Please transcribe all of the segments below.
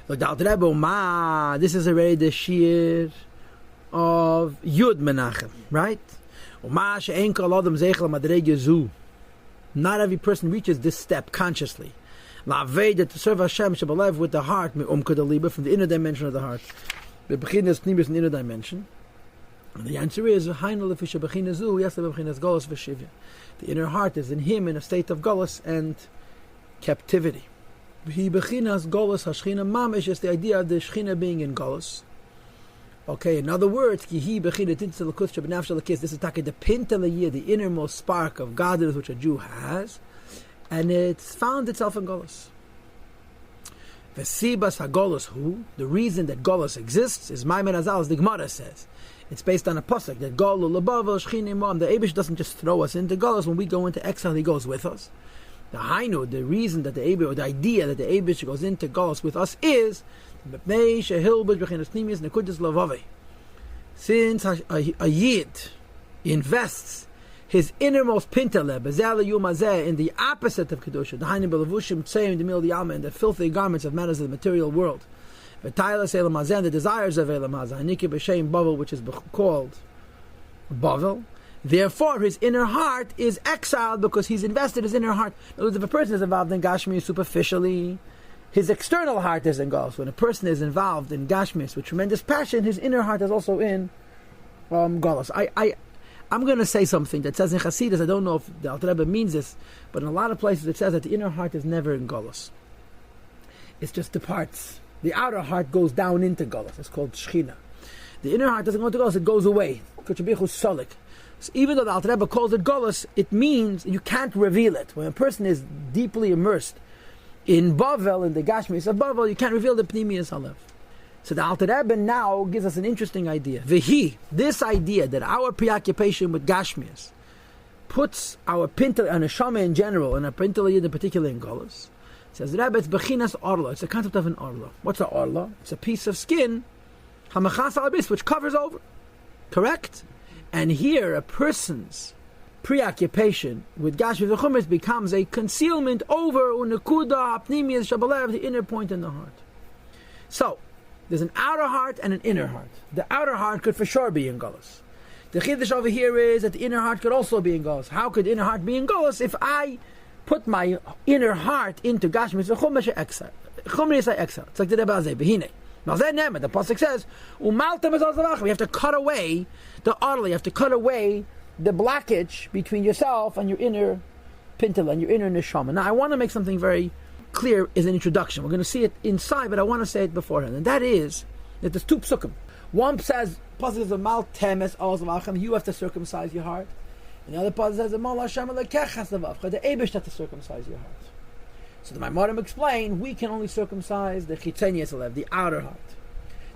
This is already the shear of Yud Menachem, right? Not every person reaches this step consciously. To serve Hashem with the heart, from the inner dimension of the heart. The Bechinas Pnimis in the inner dimension. And the answer is, the inner heart is in him in a state of Golus and captivity. Golus is the idea of the Shechina being in Golus. Okay, in other words, this is the pintalayir, the innermost spark of godliness which a Jew has, and it's found itself in Golus. Vesibas HaGolus Hu, the reason that Golus exists is Maimed Azal, as the Gemara says. It's based on a pasuk that Golu Labavel Shchinim. The Eibush doesn't just throw us into Golus. When we go into exile, He goes with us. The Hainu, the reason that the Eibush, or the idea that the Eibush goes into Golus with us is since a Yid invests his innermost pintale in the opposite of kedusha, the Hainu belavushim tzeim the mil yalma, in the filthy garments of matters of the material world. The desires of Elam Hazan, Niki B'Shem Bavel, which is called Bavel. Therefore, his inner heart is exiled because he's invested his inner heart. In other words, if a person is involved in Gashmi superficially, his external heart is in Golus. When a person is involved in Gashmis with tremendous passion, his inner heart is also in Golus. I'm going to say something that says in Hasidus, I don't know if the Alter Rebbe means this, but in a lot of places it says that the inner heart is never in Golus. It just departs. The outer heart goes down into Golus. It's called Shechina. The inner heart doesn't go to Golus, it goes away. So even though the Alter Rebbe calls it Golus, it means you can't reveal it. When a person is deeply immersed in Bavel, in the Gashmis of Bavel, you can't reveal the Pnimius Halev. So the Alter Rebbe now gives us an interesting idea. This idea that our preoccupation with Gashmis puts our Pintel and a Neshama in general, and a Pintel in particular in Golus, says the Rebbe, it's Bechinas Orla. It's a concept of an Orla. What's an Orla? It's a piece of skin, Hamachas Alabis, which covers over. Correct? And here, a person's preoccupation with Gashmis v'chumis becomes a concealment over Unekuda Apnimiyas Shabalev, the inner point in the heart. So, there's an outer heart and an inner heart. The outer heart could for sure be in Golus. The Chiddush over here is that the inner heart could also be in Golus. How could the inner heart be in Golus if I put my inner heart into Gashmis v'chumis exile? Chumis exile. It's like the Rebbe Azeh, Behine. Now then, the pasuk says, we have to cut away the orla, you have to cut away the blockage between yourself and your inner pintel and your inner neshama. Now I want to make something very clear as an introduction. We're going to see it inside, but I want to say it beforehand. And that is that there's two psukim. One says, pasuk is mal temes ozvachem, you have to circumcise your heart. And the other pasuk says, mal Hashem lekechas avavcha, the Eibush has to circumcise your heart. So the Maimorim explain, we can only circumcise the chitzenius alev, the outer heart.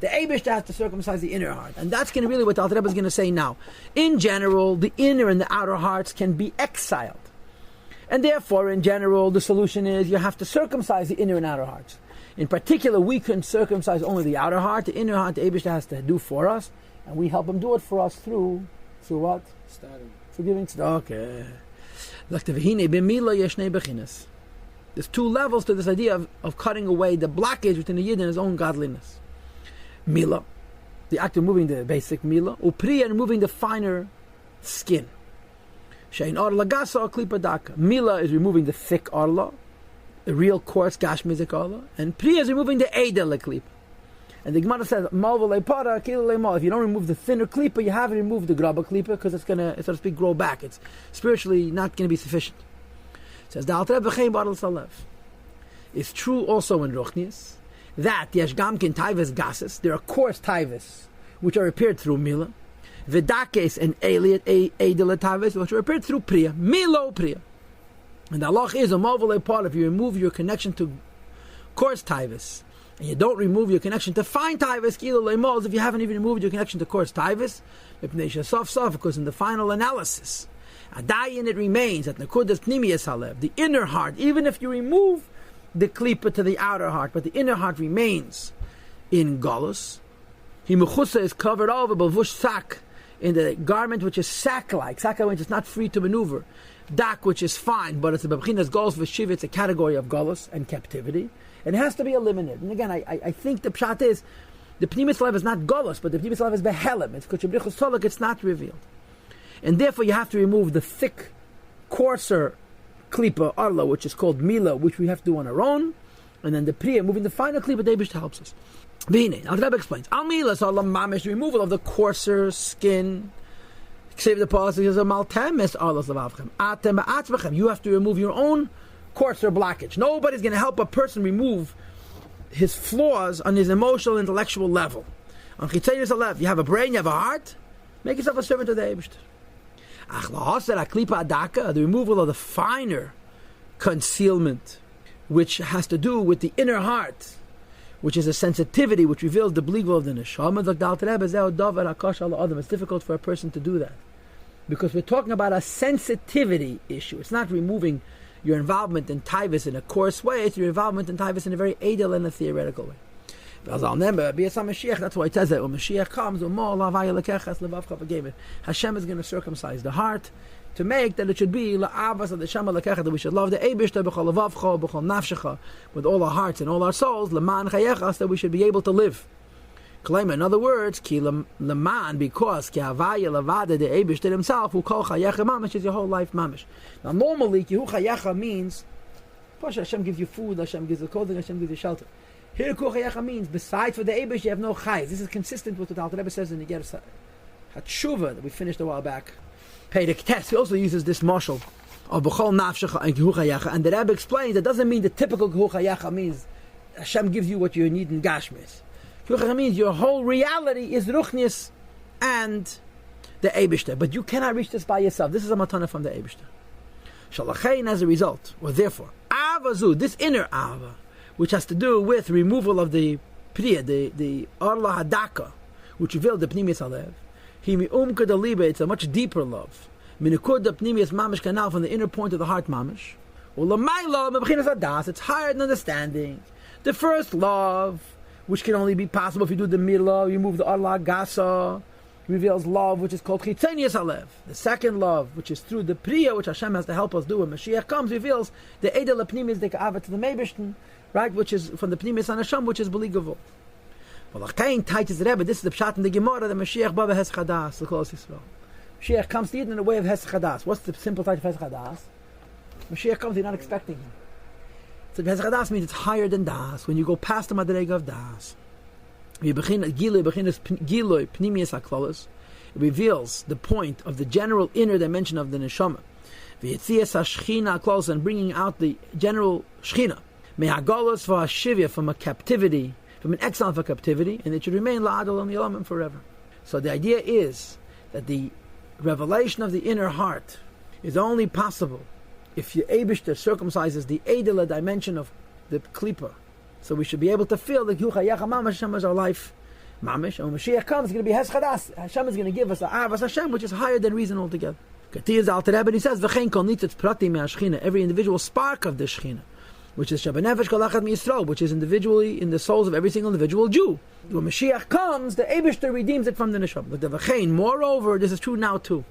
The Eibush has to circumcise the inner heart. And that's going to really what the Alter Rebbe is going to say now. In general, the inner and the outer hearts can be exiled. And therefore, in general, the solution is you have to circumcise the inner and outer hearts. In particular, we can circumcise only the outer heart. The inner heart, the Eibush has to do for us. And we help him do it for us through what? Starting. Through giving tzedakah. There's two levels to this idea of cutting away the blockage within the Yid and his own godliness. Mila, the act of moving the basic Mila. Upriya, and moving the finer skin. Shein Orla Gasa Klipa Daka. Mila is removing the thick Orla, the real coarse Gashmizik Orla. And Priya is removing the Eidel Klipa. And the Gemara says, if you don't remove the thinner Klipa, you haven't removed the Graba Klipa because it's going to, so to speak, grow back. It's spiritually not going to be sufficient. Says the Alter Rebbe Chaim Baral Salev. It's true also in Ruchnius that Yesh Gamkin Taivas Gases, there are coarse Taivas which are repaired through Mila, Vidakes and Eliot Eidele Taivas which are repaired through Priya, Milo Priya. And the halach is a Movel part if you remove your connection to coarse Taivas and you don't remove your connection to fine Taivas, Kilo Leimos, if you haven't even removed your connection to coarse Taivas, because in the final analysis Adayin it remains that Nekudas Pnimiyas Halev, the inner heart, even if you remove the klipa to the outer heart, but the inner heart remains in Golus. Himuchusa is covered over Bavush Sak, in the garment which is sack-like, which is not free to maneuver. Dak, which is fine, but it's a Babchinas Golus Veshiv, it's a category of Golus and captivity. And it has to be eliminated. And again, I think the pshat is, the pnimis lev is not golus, but the pnimis lev is behelim. It's kuchabrichus solok, it's not revealed. And therefore you have to remove the thick, coarser klipa, arla, which is called mila, which we have to do on our own. And then the priya, moving the finer klipa, the Eibishter helps us. V'hinei, now the Rebbe explains, al mila, so alam mamish, the removal of the coarser skin, save the policy is a maltemis arlas levavchem. Atem ba'atzvachem, you have to remove your own coarser blockage. Nobody's going to help a person remove his flaws on his emotional, intellectual level. On chitzenius alev, you have a brain, you have a heart, make yourself a servant of the Eibishter. Ach lahaser aklipa adaka, the removal of the finer concealment, which has to do with the inner heart, which is a sensitivity which reveals the blegal of the neshama. It's difficult for a person to do that, because we're talking about a sensitivity issue. It's not removing your involvement in taivus in a coarse way, it's your involvement in taivus in a very edel and a theoretical way. That's why it says that when Mashiach comes, Hashem is going to circumcise the heart to make that it should be that we should love the Eibishter with all our hearts and all our souls, that we should be able to live. In other words, because the Eibishter himself, who call chayecha mamish, is your whole life mamish. Now normally, kihu chayecha means Hashem gives you food, Hashem gives you clothing, Hashem gives you shelter. Here, kuchayecha means, besides for the Eibush, you have no chayes. This is consistent with what the Alter Rebbe says in the Ger Hatshuva that we finished a while back. Perek Tes, he also uses this marshal of b'chol nafshecha and kuchayecha, and the Rebbe explains that doesn't mean the typical kuchayecha means Hashem gives you what you need in Gashmis. Kuchayecha means your whole reality is ruchnius and the Eibishter, but you cannot reach this by yourself. This is a matana from the Eibishter. Shalachein, as a result, or therefore, avazu, this inner ava, which has to do with removal of the priya, the arla hadaka, which revealed the pnimius alev. Himi umka da liba, it's a much deeper love. Minikud da pnimius mamish kanal, from the inner point of the heart mamish. Ulamayla mebechinas adas, it's higher than understanding. The first love, which can only be possible if you do the milah, you remove the arla gasa, reveals love, which is called chitzenius alev. The second love, which is through the priya, which Hashem has to help us do when Mashiach comes, reveals the edel pnimius deka'ava to the meibishten, right, which is from the Pnimis and Hashem, which is believable. Well, this is the pshat in the Gemara, the Mashiach Baba Hes Chadas, the close Yisrael. Mashiach comes to Eden in the way of Hes Chadas. What's the simple type of Hes Chadas? Mashiach comes, you're not expecting him. So Hes Chadas means it's higher than Das. When you go past the Madrega of Das, it reveals the point of the general inner dimension of the Neshama. And bringing out the general Shechina. Me'agolos v'ashivya, from a captivity, from an exile for captivity, and it should remain la'adol and yalamim forever. So the idea is that the revelation of the inner heart is only possible if your Eibishter circumcises the edela dimension of the klipa. So we should be able to feel that Yuchayacha Mamash Hashem is our life mamish, and when Mashiach comes, it's going to be Hes Chadas. Hashem is going to give us the Avas Hashem, which is higher than reason altogether. Katiyaz Alter Rebbe, he says, V'chein kol nitzitz prati me'ashchina, every individual spark of the Shechina, which is Shabanefesh Kolachat Yisrael, which is individually in the souls of every single individual Jew. When Mashiach comes, the Eibishter redeems it from the Neshama. But the V'chein, moreover, this is true now too,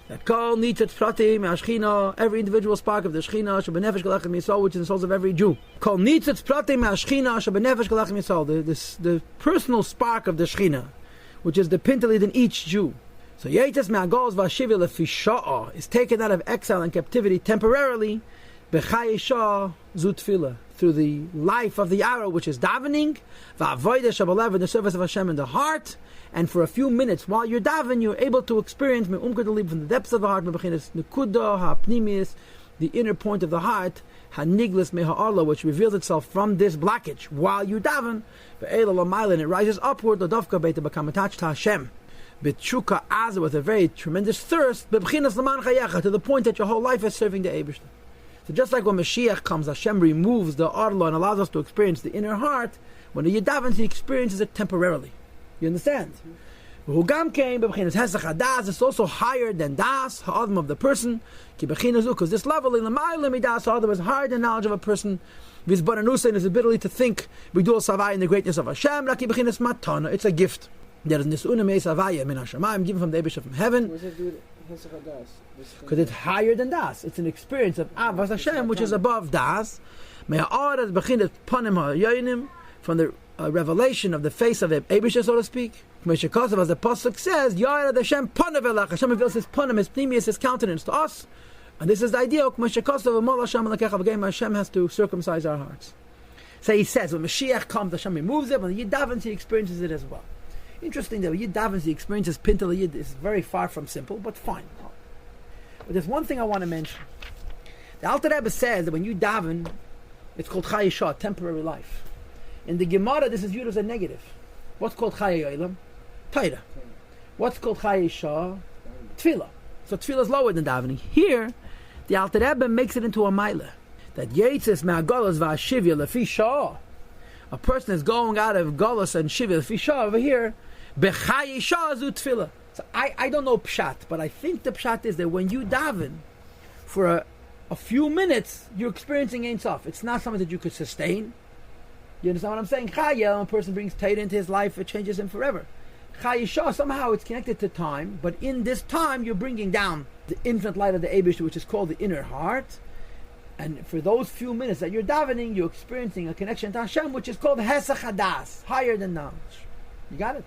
that Kol Nitzitz Pratim Ashchina, every individual spark of the Shechina, Shabanefesh Kolachat Yisrael, which is in the souls of every Jew. Kol Nitzitz Pratim Ashchina, Shabanefesh Kolachat Yisrael, the personal spark of the Shechina, which is the pintalit in each Jew. So Yetes Me'agos V'ashivya Lefisha'ah is taken out of exile and captivity temporarily, B'chayesha Zutfila, through the life of the arrow, which is davening, V'avoida Shabalev, in the service of Hashem in the heart, and for a few minutes while you're davening, you're able to experience Me'umka Dalib from the depths of the heart, Me'bechinas Nekuda HaPnimius, the inner point of the heart, Haniglis Meha'arla, which reveals itself from this blockage while you daven, Ve'ela Lamaila, and it rises upward, L'davka Beita become attached to Hashem. B'tshuka Azah, with a very tremendous thirst, B'bechinas Laman Chayecha, to the point that your whole life is serving the Eibishter. So just like when Mashiach comes, Hashem removes the Arla and allows us to experience the inner heart, when the Yedavans, he experiences it temporarily. You understand? Hugam came, it's also higher than Das, Ha'adam of the person, because this level in the Ma'alim Das, Ha'adam is higher than knowledge of a person, Vizbaranusa, and his ability to think, Bidul Savai, in the greatness of Hashem, Matana, it's a gift. There is Nisuna Mei Savaya, Min HaShamayim, given from the Eibishter from heaven. What does it do with Because it's higher than Das. It's an experience of Avas Hashem, which is above Das. from the revelation of the face of the Eibusha, so to speak. As the pasuk says, Hashem reveals his panim, his pnimius, his countenance to us. And this is the idea. Hashem has to circumcise our hearts. So he says, when Mashiach comes, Hashem removes it. When the Yid davens, he experiences it as well. Interesting that when Yid davens, he experiences Pintel Yid is very far from simple, but fine. But there's one thing I want to mention. The Alter Rebbe says that when you daven, it's called Chai Yishah, temporary life. In the Gemara, this is viewed as a negative. What's called Chai Yolam? Torah. What's called Chai Yishah? Tefillah. So Tefillah is lower than davening. Here, the Alter Rebbe makes it into a maila. That Yitzis Me'agolos V'Ashivya Lefi Shah. A person is going out of Golos and Shivya Lefi Shah. Over here, B'Chai Yishah Zu Tefillah. So I don't know Pshat, but I think the Pshat is that when you daven, for a few minutes, you're experiencing Ein Sof. It's not something that you could sustain. You understand what I'm saying? Chayel, when a person brings Torah into his life, it changes him forever. Chai Yishah, somehow it's connected to time, but in this time, you're bringing down the infinite light of the Eibush, which is called the inner heart. And for those few minutes that you're davening, you're experiencing a connection to Hashem, which is called Hesach Hadas, higher than knowledge. You got it?